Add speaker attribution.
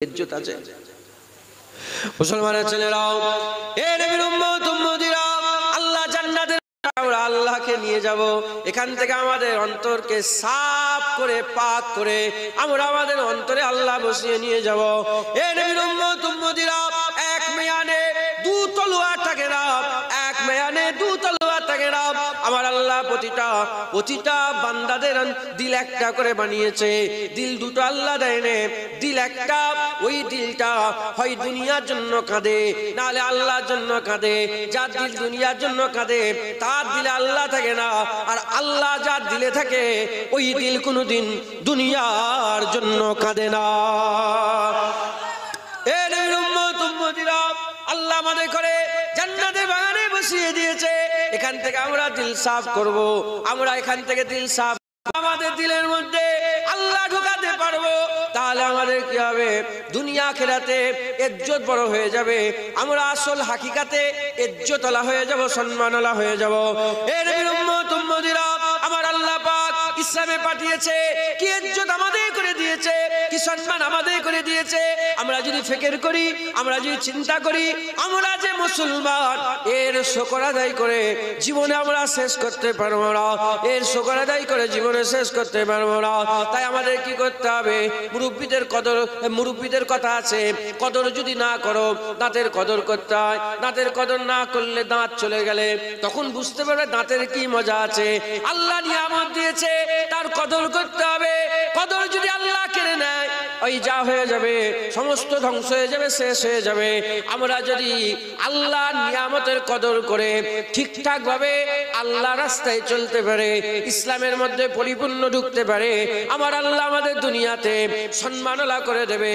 Speaker 1: ইজ্জত আছে। মুসলমানের ছেলেরাও, এ নবীর উম্মত উম্মতিরা, আল্লাহ জান্নাতের আমরা আল্লাহকে নিয়ে যাব। এখান থেকে আমাদের অন্তরকে সাফ করে পাক করে আমরা আমাদের অন্তরে আল্লাহ বসিয়ে নিয়ে যাব। এ নবীর উম্মত উম্মতিরা, এক মেয়ানে দু তলোয়ার থাকে না, এক মেয়ানে দু তলোয়ার থাকে না। আমার আল্লাহ প্রতিটা বান্দাদের দিল একটা করে বানিয়েছে। দিল দুটো আল্লাহ দেয় না, দিল একটা। ওই দিলটা হয় দুনিয়ার জন্য কাঁদে, নাহলে আল্লাহর জন্য কাঁদে। যার দিল দুনিয়ার জন্য কাঁদে তার দিলে আল্লাহ থাকে না, আর আল্লাহ যার দিলে থাকে ওই দিল কোনোদিন দুনিয়ার জন্য কাঁদে না। এ নবীর উম্মত উম্মতিরা, আল্লাহ আমাদের করে জান্নাতের বাগানে বসিয়ে দিয়েছে। এখান থেকে আমরা দিল সাফ করব। আমরা এখান থেকে দিল সাফ আমাদের দিলের মধ্যে আল্লাহ ঢোকাতে পারবো, তাহলে আমাদের কি হবে? দুনিয়া আখিরাতে ইজ্জত বড় হয়ে যাবে। আমরা আসল হাকিকাতে ইজ্জতওয়ালা হয়ে যাব, সম্মানওয়ালা হয়ে যাব। এ নবীর উম্মত উম্মতিরা, আমার আল্লাহ পাক ইসলামে পাঠিয়েছে, কি ইজ্জত আমাদের করে দিয়েছে, কি সম্মান আমাদের করে দিয়েছে। আমরা যদি ফিকির করি, আমরা যদি চিন্তা করি, আমরা যে মুসলমান, এর শুকর আদায় করে জীবনে আমরা শেষ করতে পারবো না। এর শুকর আদায় করে জীবনে শেষ করতে পারবো না। তাই আমাদের কি করতে হবে? মুরব্বীদের কথা আছে, কদর যদি না করো দাঁতের কদর করতে হয়। দাঁতের কদর না করলে, দাঁত চলে গেলে তখন বুঝতে পারবে দাঁতের কি মজা আছে। আল্লাহ নিয়ামত দিয়েছে, তার কদর করতে হবে। কদর যদি আল্লাহ কেড়ে নেয়, ওই যা হয়ে যাবে, সমস্ত ধ্বংস হয়ে যাবে, শেষ হয়ে যাবে। আমরা যদি আল্লাহর নিয়ামতের কদর করে ঠিকঠাক ভাবে আল্লাহ রাস্তায় চলতে পারে, ইসলামের মধ্যে পরিপূর্ণ ঢুকতে পারে, আমার আল্লাহ আমাদের দুনিয়াতে সম্মানওয়ালা করে দেবে।